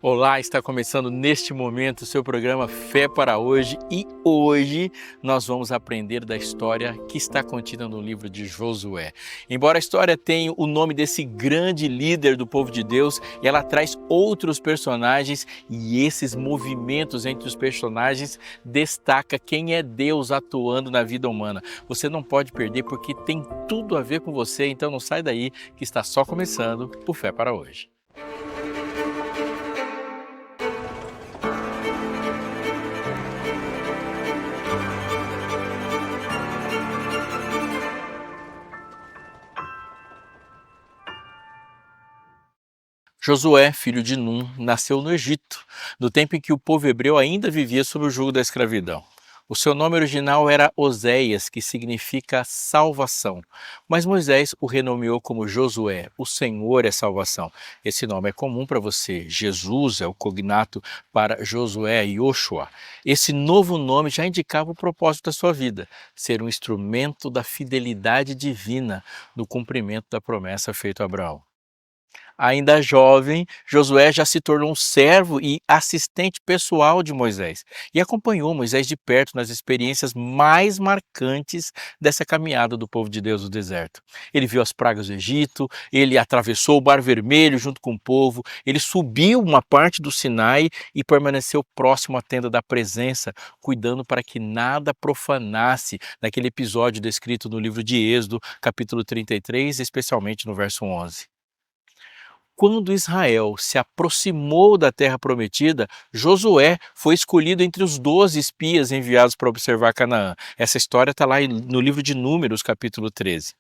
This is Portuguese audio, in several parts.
Olá, está começando neste momento o seu programa Fé para Hoje e hoje nós vamos aprender da história que está contida no livro de Josué. Embora a história tenha o nome desse grande líder do povo de Deus, ela traz outros personagens e esses movimentos entre os personagens destaca quem é Deus atuando na vida humana. Você não pode perder porque tem tudo a ver com você, então não sai daí que está só começando o Fé para Hoje. Josué, filho de Num, nasceu no Egito, no tempo em que o povo hebreu ainda vivia sob o jugo da escravidão. O seu nome original era Oséias, que significa salvação, mas Moisés o renomeou como Josué, o Senhor é salvação. Esse nome é comum para você. Jesus é o cognato para Josué e Yoshua. Esse novo nome já indicava o propósito da sua vida, ser um instrumento da fidelidade divina no cumprimento da promessa feita a Abraão. Ainda jovem, Josué já se tornou um servo e assistente pessoal de Moisés e acompanhou Moisés de perto nas experiências mais marcantes dessa caminhada do povo de Deus no deserto. Ele viu as pragas do Egito, ele atravessou o Mar Vermelho junto com o povo, ele subiu uma parte do Sinai e permaneceu próximo à tenda da presença, cuidando para que nada profanasse naquele episódio descrito no livro de Êxodo, capítulo 33, especialmente no verso 11. Quando Israel se aproximou da terra prometida, Josué foi escolhido entre os 12 espias enviados para observar Canaã. Essa história está lá no livro de Números, capítulo 13.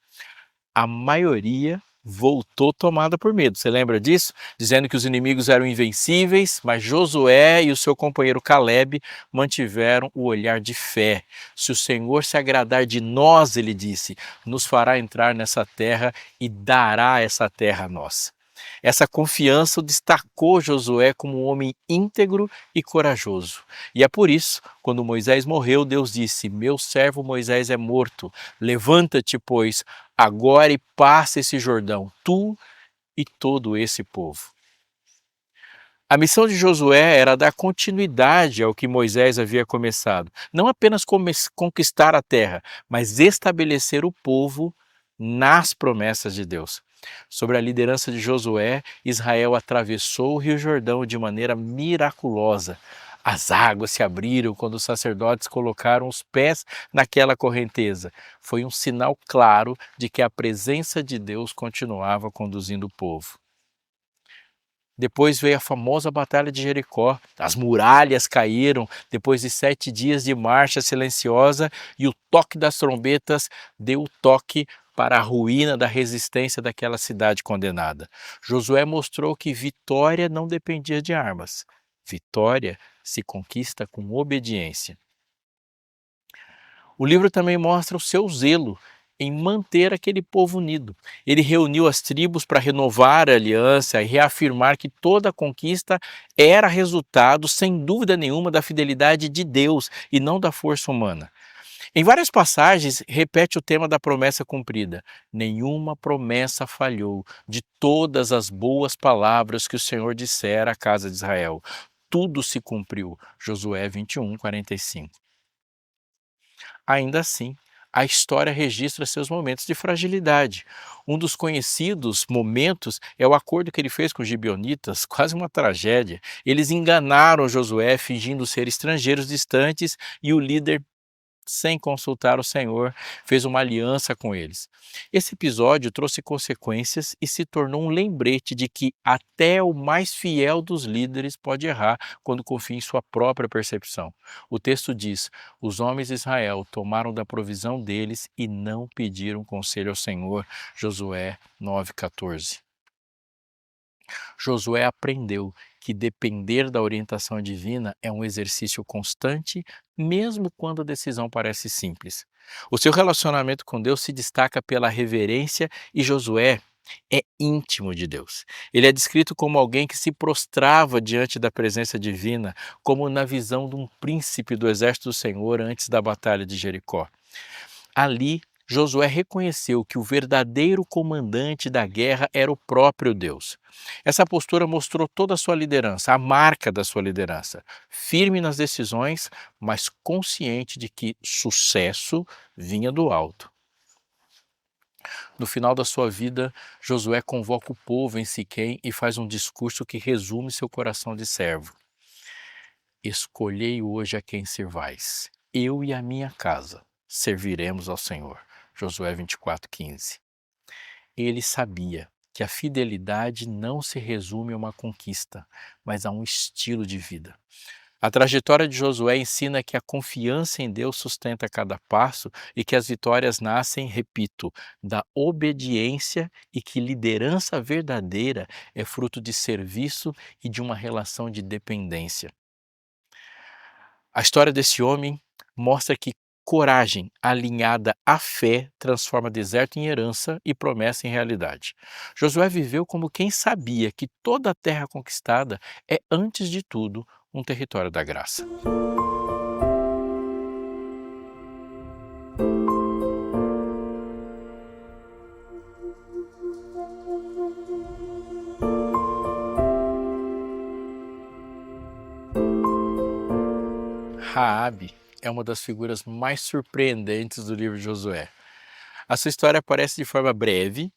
A maioria voltou tomada por medo. Você lembra disso? Dizendo que os inimigos eram invencíveis, mas Josué e o seu companheiro Caleb mantiveram o olhar de fé. Se o Senhor se agradar de nós, ele disse, nos fará entrar nessa terra e dará essa terra a nós. Essa confiança o destacou Josué como um homem íntegro e corajoso. E é por isso, quando Moisés morreu, Deus disse: Meu servo Moisés é morto. Levanta-te, pois, agora e passa esse Jordão, tu e todo esse povo. A missão de Josué era dar continuidade ao que Moisés havia começado. Não apenas conquistar a terra, mas estabelecer o povo nas promessas de Deus. Sob a liderança de Josué, Israel atravessou o Rio Jordão de maneira miraculosa. As águas se abriram quando os sacerdotes colocaram os pés naquela correnteza. Foi um sinal claro de que a presença de Deus continuava conduzindo o povo. Depois veio a famosa Batalha de Jericó. As muralhas caíram depois de 7 dias de marcha silenciosa e o toque das trombetas deu o toque para a ruína da resistência daquela cidade condenada. Josué mostrou que vitória não dependia de armas. Vitória se conquista com obediência. O livro também mostra o seu zelo em manter aquele povo unido. Ele reuniu as tribos para renovar a aliança e reafirmar que toda conquista era resultado, sem dúvida nenhuma, da fidelidade de Deus e não da força humana. Em várias passagens, repete o tema da promessa cumprida. Nenhuma promessa falhou de todas as boas palavras que o Senhor dissera à casa de Israel. Tudo se cumpriu. Josué 21, 45. Ainda assim, a história registra seus momentos de fragilidade. Um dos conhecidos momentos é o acordo que ele fez com os gibeonitas, quase uma tragédia. Eles enganaram Josué fingindo ser estrangeiros distantes e o líder, sem consultar o Senhor, fez uma aliança com eles. Esse episódio trouxe consequências e se tornou um lembrete de que até o mais fiel dos líderes pode errar quando confia em sua própria percepção. O texto diz: os homens de Israel tomaram da provisão deles e não pediram conselho ao Senhor. Josué 9,14. Josué aprendeu que depender da orientação divina é um exercício constante, mesmo quando a decisão parece simples. O seu relacionamento com Deus se destaca pela reverência e Josué é íntimo de Deus. Ele é descrito como alguém que se prostrava diante da presença divina, como na visão de um príncipe do exército do Senhor antes da batalha de Jericó. Ali, Josué reconheceu que o verdadeiro comandante da guerra era o próprio Deus. Essa postura mostrou toda a sua liderança, a marca da sua liderança, firme nas decisões, mas consciente de que sucesso vinha do alto. No final da sua vida, Josué convoca o povo em Siquém e faz um discurso que resume seu coração de servo. Escolhei hoje a quem servais. Eu e a minha casa serviremos ao Senhor. Josué 24:15. Ele sabia que a fidelidade não se resume a uma conquista, mas a um estilo de vida. A trajetória de Josué ensina que a confiança em Deus sustenta cada passo e que as vitórias nascem, repito, da obediência e que liderança verdadeira é fruto de serviço e de uma relação de dependência. A história desse homem mostra que coragem alinhada à fé transforma deserto em herança e promessa em realidade. Josué viveu como quem sabia que toda a terra conquistada é, antes de tudo, um território da graça. Raabe é uma das figuras mais surpreendentes do livro de Josué. A sua história aparece de forma breve,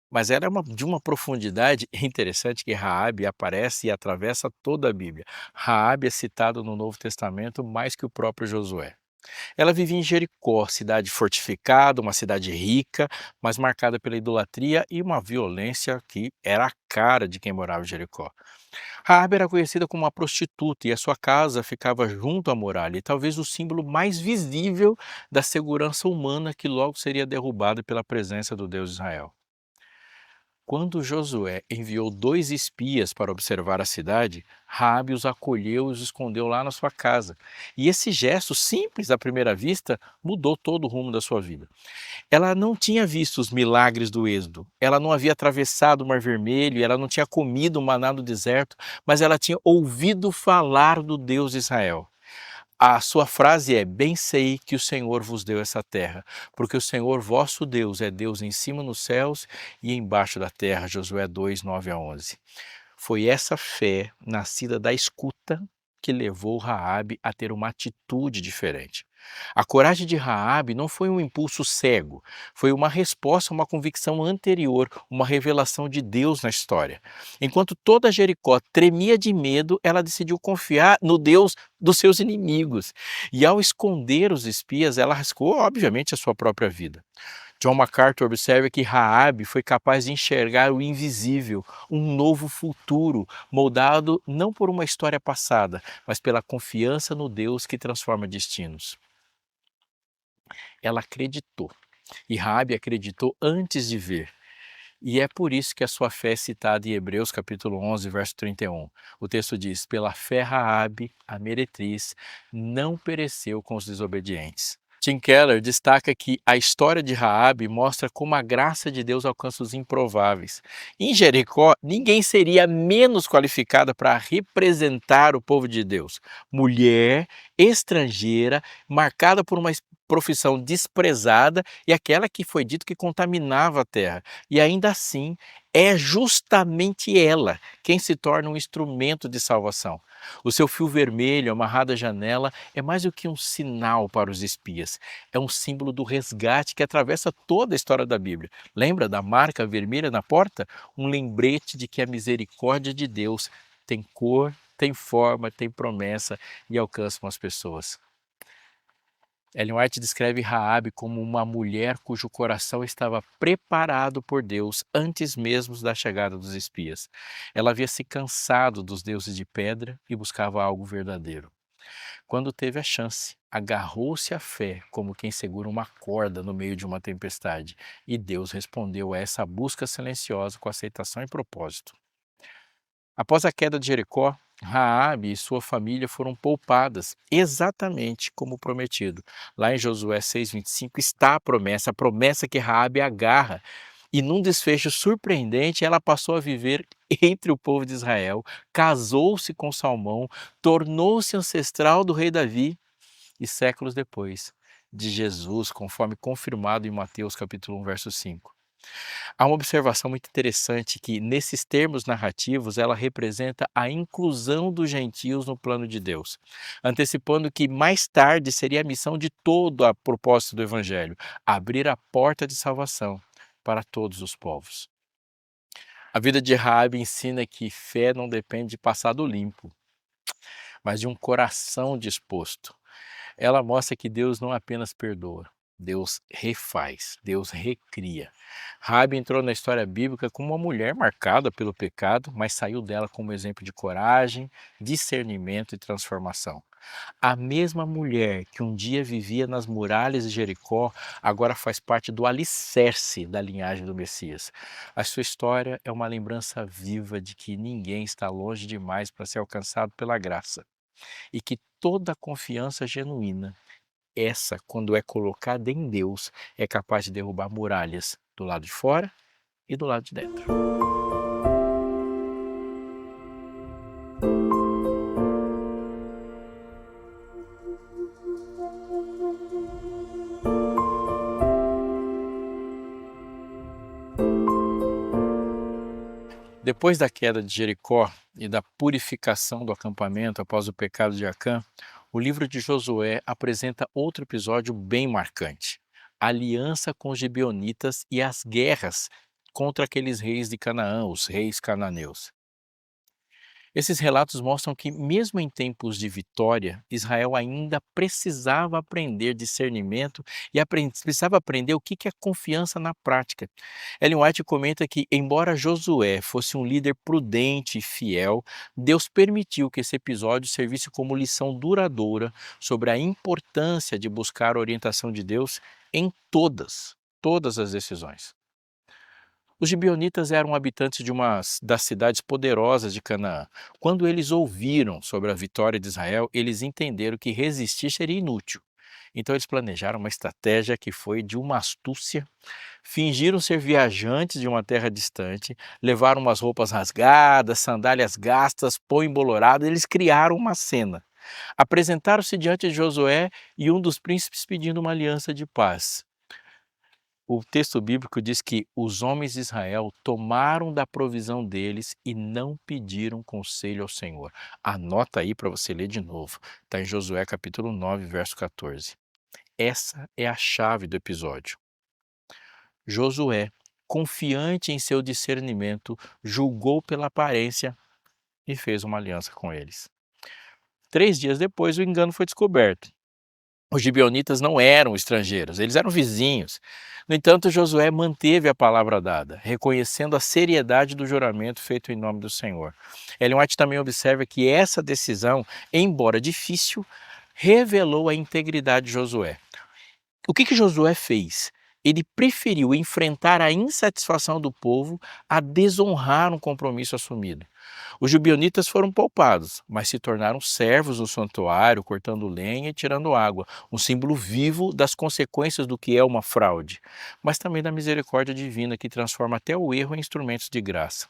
mas ela é de uma profundidade interessante que Raabe aparece e atravessa toda a Bíblia. Raabe é citado no Novo Testamento mais que o próprio Josué. Ela vivia em Jericó, cidade fortificada, uma cidade rica, mas marcada pela idolatria e uma violência que era a cara de quem morava em Jericó. Raabe era conhecida como uma prostituta e a sua casa ficava junto à muralha, e talvez o símbolo mais visível da segurança humana que logo seria derrubada pela presença do Deus de Israel. Quando Josué enviou 2 espias para observar a cidade, Raabe os acolheu e os escondeu lá na sua casa. E esse gesto, simples à primeira vista, mudou todo o rumo da sua vida. Ela não tinha visto os milagres do Êxodo, ela não havia atravessado o Mar Vermelho, ela não tinha comido o maná do deserto, mas ela tinha ouvido falar do Deus de Israel. A sua frase é: bem sei que o Senhor vos deu essa terra, porque o Senhor vosso Deus é Deus em cima nos céus e embaixo da terra. Josué 2, 9-11. Foi essa fé, nascida da escuta, que levou Raabe a ter uma atitude diferente. A coragem de Raabe não foi um impulso cego, foi uma resposta a uma convicção anterior, uma revelação de Deus na história. Enquanto toda Jericó tremia de medo, ela decidiu confiar no Deus dos seus inimigos. E ao esconder os espias, ela arriscou, obviamente, a sua própria vida. John MacArthur observa que Raabe foi capaz de enxergar o invisível, um novo futuro, moldado não por uma história passada, mas pela confiança no Deus que transforma destinos. Ela acreditou, e Raabe acreditou antes de ver. E é por isso que a sua fé é citada em Hebreus capítulo 11, verso 31. O texto diz: pela fé Raabe, a meretriz, não pereceu com os desobedientes. Tim Keller destaca que a história de Raabe mostra como a graça de Deus alcança os improváveis. Em Jericó, ninguém seria menos qualificada para representar o povo de Deus. Mulher, estrangeira, marcada por uma profissão desprezada e aquela que foi dito que contaminava a terra. E ainda assim, é justamente ela quem se torna um instrumento de salvação. O seu fio vermelho amarrado à janela é mais do que um sinal para os espias. É um símbolo do resgate que atravessa toda a história da Bíblia. Lembra da marca vermelha na porta? Um lembrete de que a misericórdia de Deus tem cor, tem forma, tem promessa e alcança as pessoas. Ellen White descreve Raabe como uma mulher cujo coração estava preparado por Deus antes mesmo da chegada dos espias. Ela havia se cansado dos deuses de pedra e buscava algo verdadeiro. Quando teve a chance, agarrou-se à fé como quem segura uma corda no meio de uma tempestade. E Deus respondeu a essa busca silenciosa com aceitação e propósito. Após a queda de Jericó, Raabe e sua família foram poupadas, exatamente como prometido. Lá em Josué 6:25 está a promessa que Raabe agarra. E num desfecho surpreendente, ela passou a viver entre o povo de Israel, casou-se com Salmão, tornou-se ancestral do rei Davi e séculos depois, de Jesus, conforme confirmado em Mateus capítulo 1, verso 5. Há uma observação muito interessante que, nesses termos narrativos, ela representa a inclusão dos gentios no plano de Deus, antecipando que mais tarde seria a missão de todo a propósito do Evangelho, abrir a porta de salvação para todos os povos. A vida de Raabe ensina que fé não depende de passado limpo, mas de um coração disposto. Ela mostra que Deus não apenas perdoa, Deus refaz, Deus recria. Raabe entrou na história bíblica como uma mulher marcada pelo pecado, mas saiu dela como exemplo de coragem, discernimento e transformação. A mesma mulher que um dia vivia nas muralhas de Jericó, agora faz parte do alicerce da linhagem do Messias. A sua história é uma lembrança viva de que ninguém está longe demais para ser alcançado pela graça e que toda confiança genuína, essa, quando é colocada em Deus, é capaz de derrubar muralhas do lado de fora e do lado de dentro. Depois da queda de Jericó e da purificação do acampamento após o pecado de Acã, o livro de Josué apresenta outro episódio bem marcante: a aliança com os gibeonitas e as guerras contra aqueles reis de Canaã, os reis cananeus. Esses relatos mostram que, mesmo em tempos de vitória, Israel ainda precisava aprender discernimento e precisava aprender o que é confiança na prática. Ellen White comenta que, embora Josué fosse um líder prudente e fiel, Deus permitiu que esse episódio servisse como lição duradoura sobre a importância de buscar a orientação de Deus em todas as decisões. Os gibeonitas eram habitantes de uma das cidades poderosas de Canaã. Quando eles ouviram sobre a vitória de Israel, eles entenderam que resistir seria inútil. Então eles planejaram uma estratégia que foi de uma astúcia. Fingiram ser viajantes de uma terra distante, levaram umas roupas rasgadas, sandálias gastas, pão embolorado. Eles criaram uma cena. Apresentaram-se diante de Josué e um dos príncipes pedindo uma aliança de paz. O texto bíblico diz que os homens de Israel tomaram da provisão deles e não pediram conselho ao Senhor. Anota aí para você ler de novo. Está em Josué capítulo 9, verso 14. Essa é a chave do episódio. Josué, confiante em seu discernimento, julgou pela aparência e fez uma aliança com eles. 3 dias depois, o engano foi descoberto. Os gibeonitas não eram estrangeiros, eles eram vizinhos. No entanto, Josué manteve a palavra dada, reconhecendo a seriedade do juramento feito em nome do Senhor. Ellen White também observa que essa decisão, embora difícil, revelou a integridade de Josué. O que Josué fez? Ele preferiu enfrentar a insatisfação do povo a desonrar um compromisso assumido. Os gibeonitas foram poupados, mas se tornaram servos no santuário, cortando lenha e tirando água, um símbolo vivo das consequências do que é uma fraude, mas também da misericórdia divina que transforma até o erro em instrumentos de graça.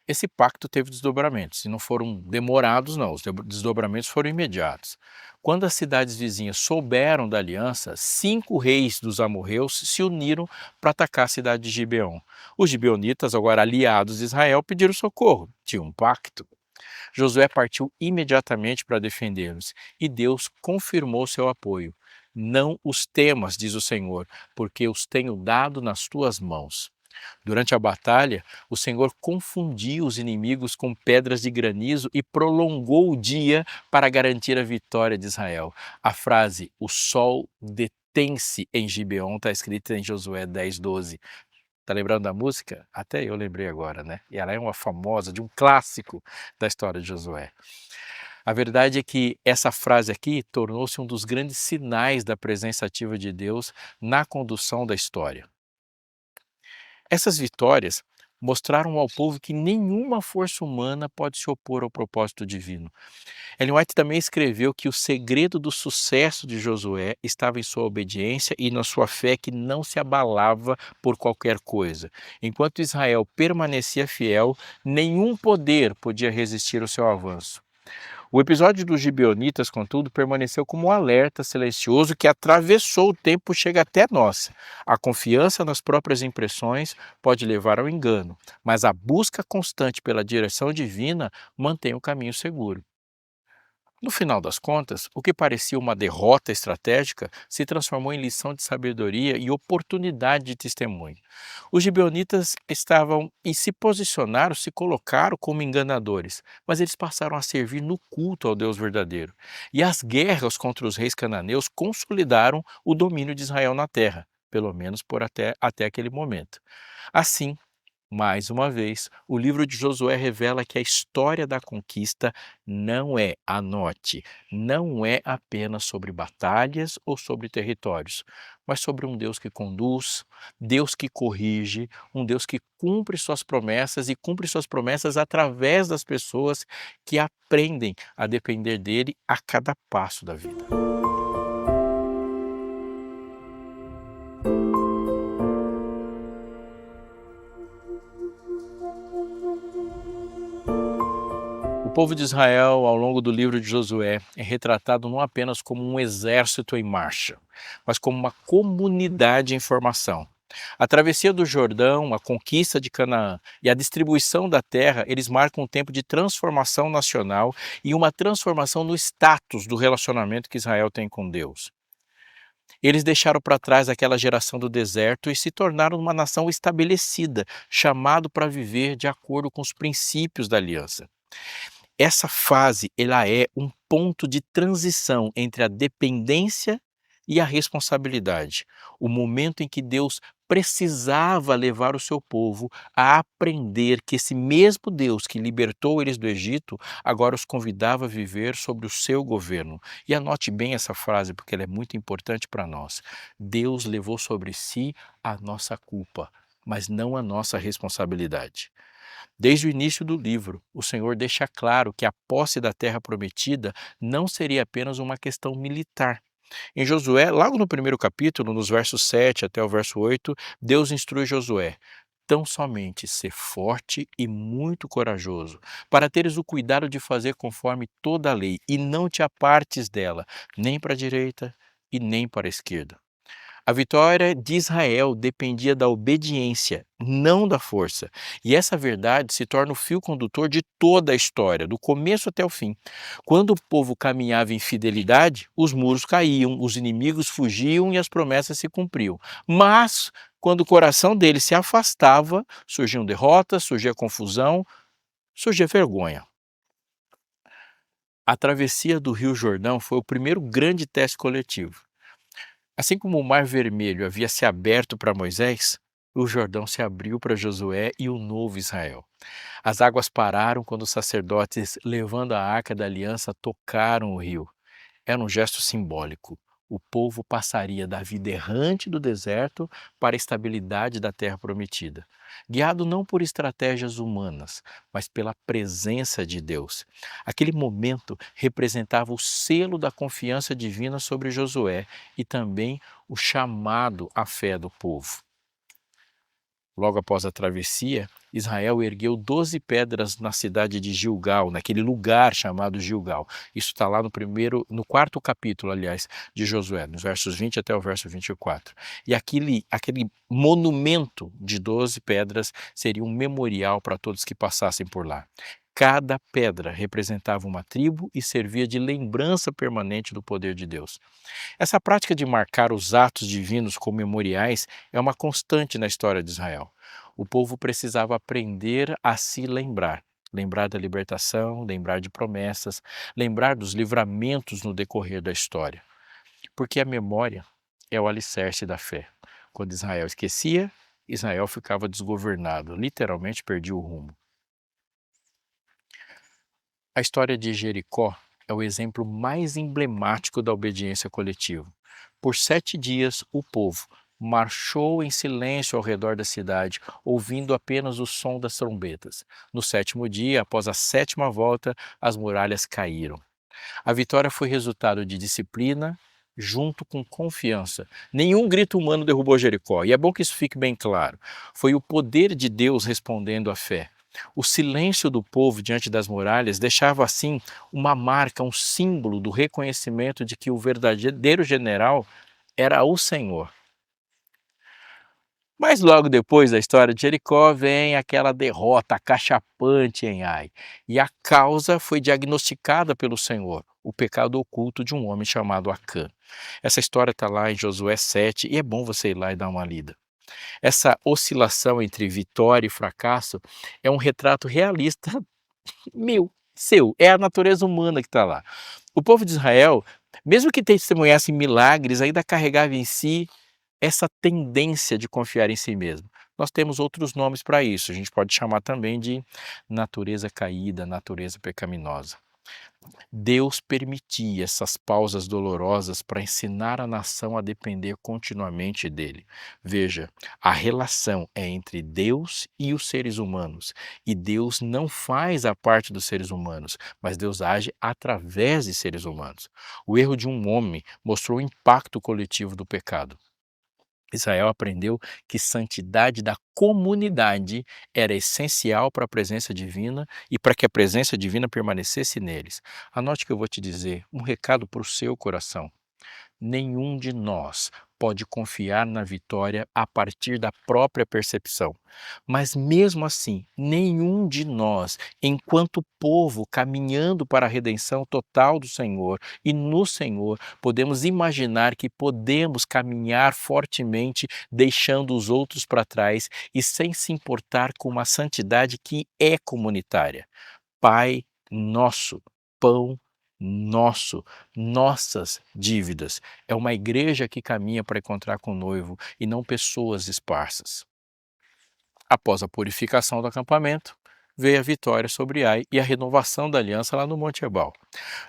Esse pacto teve desdobramentos, e não foram demorados não, os desdobramentos foram imediatos. Quando as cidades vizinhas souberam da aliança, 5 reis dos amorreus se uniram para atacar a cidade de Gibeon. Os gibeonitas, agora aliados de Israel, pediram socorro, tinham um pacto. Josué partiu imediatamente para defendê-los, e Deus confirmou seu apoio. Não os temas, diz o Senhor, porque os tenho dado nas tuas mãos. Durante a batalha, o Senhor confundiu os inimigos com pedras de granizo e prolongou o dia para garantir a vitória de Israel. A frase, o sol detém-se em Gibeon, está escrita em Josué 10:12. Está lembrando da música? Até eu lembrei agora, né? E ela é uma famosa, de um clássico da história de Josué. A verdade é que essa frase aqui tornou-se um dos grandes sinais da presença ativa de Deus na condução da história. Essas vitórias mostraram ao povo que nenhuma força humana pode se opor ao propósito divino. Ellen White também escreveu que o segredo do sucesso de Josué estava em sua obediência e na sua fé que não se abalava por qualquer coisa. Enquanto Israel permanecia fiel, nenhum poder podia resistir ao seu avanço. O episódio dos gibeonitas, contudo, permaneceu como um alerta silencioso que atravessou o tempo e chega até nós. A confiança nas próprias impressões pode levar ao engano, mas a busca constante pela direção divina mantém o caminho seguro. No final das contas, o que parecia uma derrota estratégica se transformou em lição de sabedoria e oportunidade de testemunho. Os gibeonitas estavam e se posicionaram, se colocaram como enganadores, mas eles passaram a servir no culto ao Deus verdadeiro. E as guerras contra os reis cananeus consolidaram o domínio de Israel na terra, pelo menos por até aquele momento. Assim, mais uma vez, o livro de Josué revela que a história da conquista não é, anote, não é apenas sobre batalhas ou sobre territórios, mas sobre um Deus que conduz, Deus que corrige, um Deus que cumpre suas promessas e cumpre suas promessas através das pessoas que aprendem a depender dele a cada passo da vida. O povo de Israel, ao longo do livro de Josué, é retratado não apenas como um exército em marcha, mas como uma comunidade em formação. A travessia do Jordão, a conquista de Canaã e a distribuição da terra, eles marcam um tempo de transformação nacional e uma transformação no status do relacionamento que Israel tem com Deus. Eles deixaram para trás aquela geração do deserto e se tornaram uma nação estabelecida, chamado para viver de acordo com os princípios da aliança. Essa fase, ela é um ponto de transição entre a dependência e a responsabilidade. O momento em que Deus precisava levar o seu povo a aprender que esse mesmo Deus que libertou eles do Egito, agora os convidava a viver sobre o seu governo. E anote bem essa frase, porque ela é muito importante para nós. Deus levou sobre si a nossa culpa, mas não a nossa responsabilidade. Desde o início do livro, o Senhor deixa claro que a posse da terra prometida não seria apenas uma questão militar. Em Josué, logo no primeiro capítulo, nos versos 7 até o verso 8, Deus instrui Josué: tão somente ser forte e muito corajoso, para teres o cuidado de fazer conforme toda a lei, e não te apartes dela, nem para a direita e nem para a esquerda. A vitória de Israel dependia da obediência, não da força. E essa verdade se torna o fio condutor de toda a história, do começo até o fim. Quando o povo caminhava em fidelidade, os muros caíam, os inimigos fugiam e as promessas se cumpriam. Mas, quando o coração deles se afastava, surgiam derrotas, surgia confusão, surgia vergonha. A travessia do Rio Jordão foi o primeiro grande teste coletivo. Assim como o Mar Vermelho havia se aberto para Moisés, o Jordão se abriu para Josué e o novo Israel. As águas pararam quando os sacerdotes, levando a arca da aliança, tocaram o rio. Era um gesto simbólico. O povo passaria da vida errante do deserto para a estabilidade da terra prometida, guiado não por estratégias humanas, mas pela presença de Deus. Aquele momento representava o selo da confiança divina sobre Josué e também o chamado à fé do povo. Logo após a travessia, Israel ergueu 12 pedras na cidade de Gilgal, naquele lugar chamado Gilgal. Isso está lá no quarto capítulo, aliás, de Josué, nos versos 20 até o verso 24. E aquele monumento de 12 pedras seria um memorial para todos que passassem por lá. Cada pedra representava uma tribo e servia de lembrança permanente do poder de Deus. Essa prática de marcar os atos divinos como memoriais é uma constante na história de Israel. O povo precisava aprender a se lembrar. Lembrar da libertação, lembrar de promessas, lembrar dos livramentos no decorrer da história. Porque a memória é o alicerce da fé. Quando Israel esquecia, Israel ficava desgovernado, literalmente perdia o rumo. A história de Jericó é o exemplo mais emblemático da obediência coletiva. Por 7 dias, o povo marchou em silêncio ao redor da cidade, ouvindo apenas o som das trombetas. No 7º dia, após a 7ª volta, as muralhas caíram. A vitória foi resultado de disciplina, junto com confiança. Nenhum grito humano derrubou Jericó, e é bom que isso fique bem claro. Foi o poder de Deus respondendo à fé. O silêncio do povo diante das muralhas deixava assim uma marca, um símbolo do reconhecimento de que o verdadeiro general era o Senhor. Mas logo depois da história de Jericó vem aquela derrota acachapante em Ai, e a causa foi diagnosticada pelo Senhor, o pecado oculto de um homem chamado Acã. Essa história está lá em Josué 7 e é bom você ir lá e dar uma lida. Essa oscilação entre vitória e fracasso é um retrato realista meu, seu, é a natureza humana que está lá. O povo de Israel, mesmo que testemunhasse milagres, ainda carregava em si essa tendência de confiar em si mesmo. Nós temos outros nomes para isso, a gente pode chamar também de natureza caída, natureza pecaminosa. Deus permitia essas pausas dolorosas para ensinar a nação a depender continuamente dele. Veja, a relação é entre Deus e os seres humanos, e Deus não faz a parte dos seres humanos, mas Deus age através de seres humanos. O erro de um homem mostrou o impacto coletivo do pecado. Israel aprendeu que santidade da comunidade era essencial para a presença divina e para que a presença divina permanecesse neles. Anote que eu vou te dizer um recado para o seu coração. Nenhum de nós pode confiar na vitória a partir da própria percepção. Mas mesmo assim, nenhum de nós, enquanto povo caminhando para a redenção total do Senhor e no Senhor, podemos imaginar que podemos caminhar fortemente, deixando os outros para trás e sem se importar com uma santidade que é comunitária. Pai nosso, pão nosso, nossas dívidas. É uma igreja que caminha para encontrar com o noivo e não pessoas esparsas. Após a purificação do acampamento, veio a vitória sobre Ai e a renovação da aliança lá no Monte Ebal.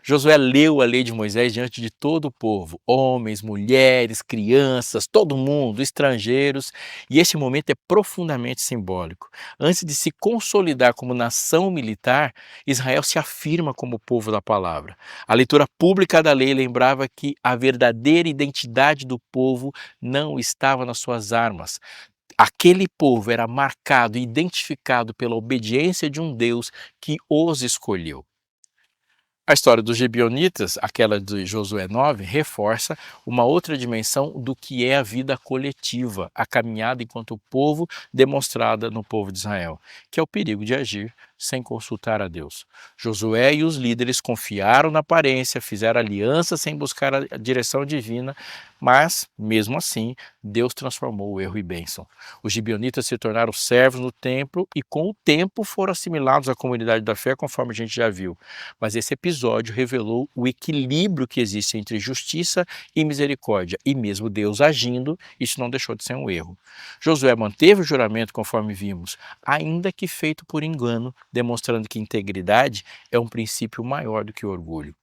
Josué leu a lei de Moisés diante de todo o povo, homens, mulheres, crianças, todo mundo, estrangeiros, e este momento é profundamente simbólico. Antes de se consolidar como nação militar, Israel se afirma como povo da palavra. A leitura pública da lei lembrava que a verdadeira identidade do povo não estava nas suas armas. Aquele povo era marcado e identificado pela obediência de um Deus que os escolheu. A história dos Gibeonitas, aquela de Josué 9, reforça uma outra dimensão do que é a vida coletiva, a caminhada enquanto povo demonstrada no povo de Israel, que é o perigo de agir sem consultar a Deus. Josué e os líderes confiaram na aparência, fizeram aliança sem buscar a direção divina, mas, mesmo assim, Deus transformou o erro em bênção. Os gibeonitas se tornaram servos no templo e, com o tempo, foram assimilados à comunidade da fé, conforme a gente já viu. Mas esse episódio revelou o equilíbrio que existe entre justiça e misericórdia, e mesmo Deus agindo, isso não deixou de ser um erro. Josué manteve o juramento, conforme vimos, ainda que feito por engano, demonstrando que integridade é um princípio maior do que o orgulho.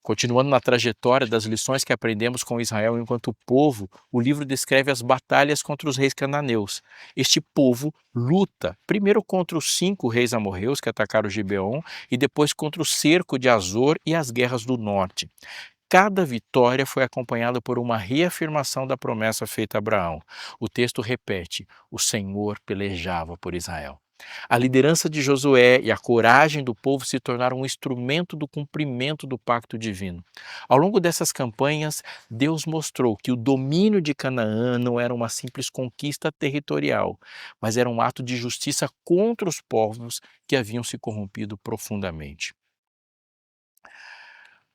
Continuando na trajetória das lições que aprendemos com Israel enquanto povo, o livro descreve as batalhas contra os reis cananeus. Este povo luta primeiro contra os 5 reis amorreus que atacaram Gibeon e depois contra o cerco de Azor e as guerras do norte. Cada vitória foi acompanhada por uma reafirmação da promessa feita a Abraão. O texto repete: o Senhor pelejava por Israel. A liderança de Josué e a coragem do povo se tornaram um instrumento do cumprimento do pacto divino. Ao longo dessas campanhas, Deus mostrou que o domínio de Canaã não era uma simples conquista territorial, mas era um ato de justiça contra os povos que haviam se corrompido profundamente.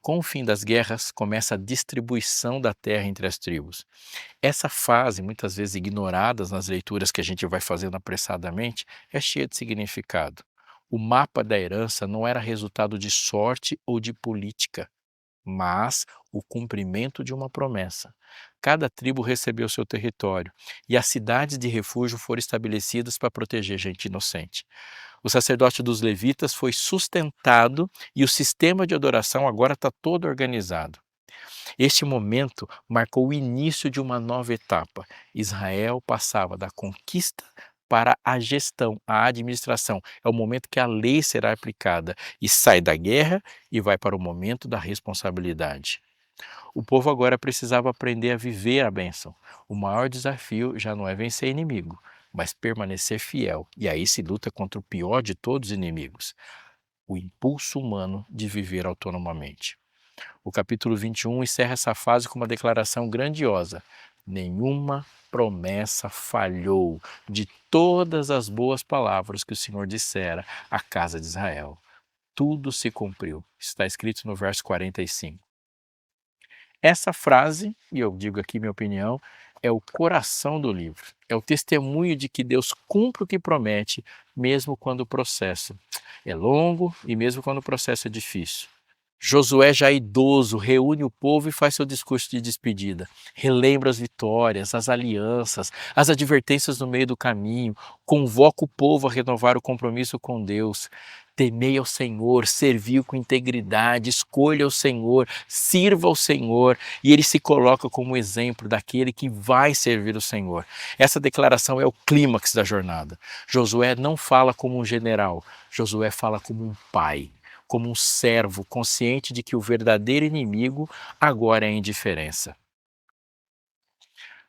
Com o fim das guerras, começa a distribuição da terra entre as tribos. Essa fase, muitas vezes ignorada nas leituras que a gente vai fazendo apressadamente, é cheia de significado. O mapa da herança não era resultado de sorte ou de política, mas o cumprimento de uma promessa. Cada tribo recebeu seu território e as cidades de refúgio foram estabelecidas para proteger gente inocente. O sacerdócio dos levitas foi sustentado e o sistema de adoração agora está todo organizado. Este momento marcou o início de uma nova etapa. Israel passava da conquista para a gestão, a administração. É o momento que a lei será aplicada e sai da guerra e vai para o momento da responsabilidade. O povo agora precisava aprender a viver a bênção. O maior desafio já não é vencer inimigo, mas permanecer fiel. E aí se luta contra o pior de todos os inimigos, o impulso humano de viver autonomamente. O capítulo 21 encerra essa fase com uma declaração grandiosa: nenhuma promessa falhou de todas as boas palavras que o Senhor dissera à casa de Israel. Tudo se cumpriu. Está escrito no verso 45. Essa frase, e eu digo aqui minha opinião, é o coração do livro. É o testemunho de que Deus cumpre o que promete, mesmo quando o processo é longo e mesmo quando o processo é difícil. Josué, já idoso, reúne o povo e faz seu discurso de despedida. Relembra as vitórias, as alianças, as advertências no meio do caminho, convoca o povo a renovar o compromisso com Deus. Temei ao Senhor, serviu com integridade, escolha o Senhor, sirva ao Senhor, e ele se coloca como exemplo daquele que vai servir o Senhor. Essa declaração é o clímax da jornada. Josué não fala como um general, Josué fala como um pai, como um servo consciente de que o verdadeiro inimigo agora é a indiferença.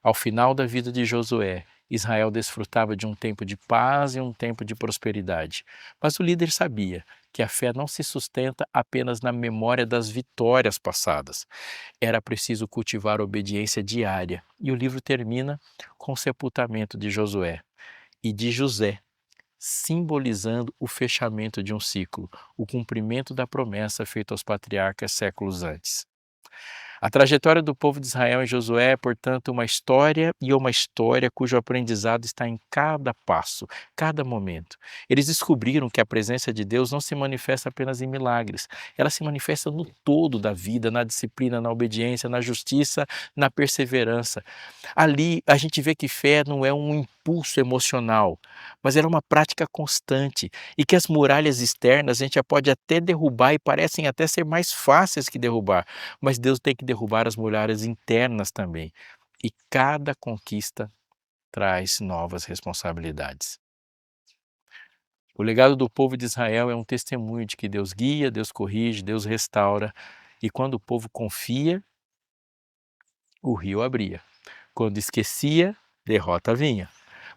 Ao final da vida de Josué, Israel desfrutava de um tempo de paz e um tempo de prosperidade. Mas o líder sabia que a fé não se sustenta apenas na memória das vitórias passadas. Era preciso cultivar a obediência diária. E o livro termina com o sepultamento de Josué e de José, simbolizando o fechamento de um ciclo, o cumprimento da promessa feita aos patriarcas séculos antes. A trajetória do povo de Israel em Josué é, portanto, uma história cujo aprendizado está em cada passo, cada momento. Eles descobriram que a presença de Deus não se manifesta apenas em milagres, ela se manifesta no todo da vida, na disciplina, na obediência, na justiça, na perseverança. Ali a gente vê que fé não é um impulso emocional, mas era uma prática constante e que as muralhas externas a gente já pode até derrubar e parecem até ser mais fáceis que derrubar, mas Deus tem que derrubar as muralhas internas também. E cada conquista traz novas responsabilidades. O legado do povo de Israel é um testemunho de que Deus guia, Deus corrige, Deus restaura. E quando o povo confia, o rio abria. Quando esquecia, derrota vinha.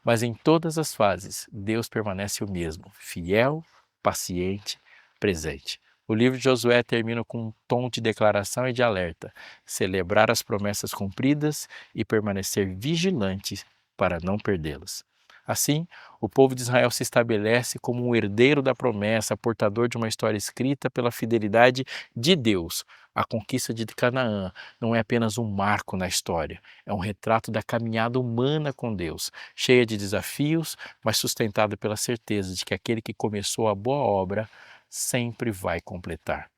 Mas em todas as fases, Deus permanece o mesmo, fiel, paciente, presente. O livro de Josué termina com um tom de declaração e de alerta: celebrar as promessas cumpridas e permanecer vigilante para não perdê-las. Assim, o povo de Israel se estabelece como um herdeiro da promessa, portador de uma história escrita pela fidelidade de Deus. A conquista de Canaã não é apenas um marco na história, é um retrato da caminhada humana com Deus, cheia de desafios, mas sustentada pela certeza de que aquele que começou a boa obra sempre vai completar.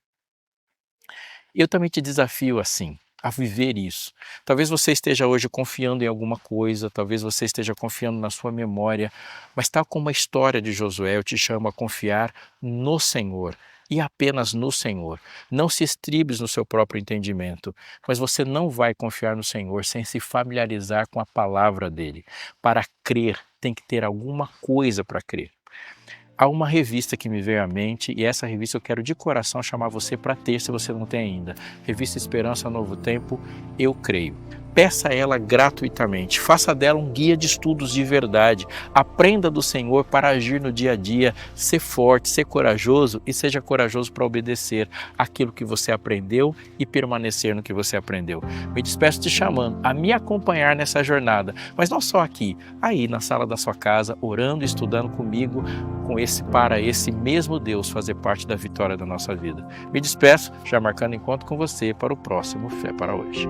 Eu também te desafio assim, a viver isso. Talvez você esteja hoje confiando em alguma coisa, talvez você esteja confiando na sua memória, mas tal como a história de Josué, eu te chamo a confiar no Senhor e apenas no Senhor. Não se estribes no seu próprio entendimento, mas você não vai confiar no Senhor sem se familiarizar com a palavra dele. Para crer, tem que ter alguma coisa para crer. Há uma revista que me veio à mente e essa revista eu quero de coração chamar você para ter, se você não tem ainda. Revista Esperança Novo Tempo, Eu Creio. Peça ela gratuitamente, faça dela um guia de estudos de verdade, aprenda do Senhor para agir no dia a dia, ser forte, ser corajoso e seja corajoso para obedecer aquilo que você aprendeu e permanecer no que você aprendeu. Me despeço te chamando a me acompanhar nessa jornada, mas não só aqui, aí na sala da sua casa, orando e estudando comigo, para esse mesmo Deus fazer parte da vitória da nossa vida. Me despeço, já marcando encontro com você para o próximo Fé para Hoje.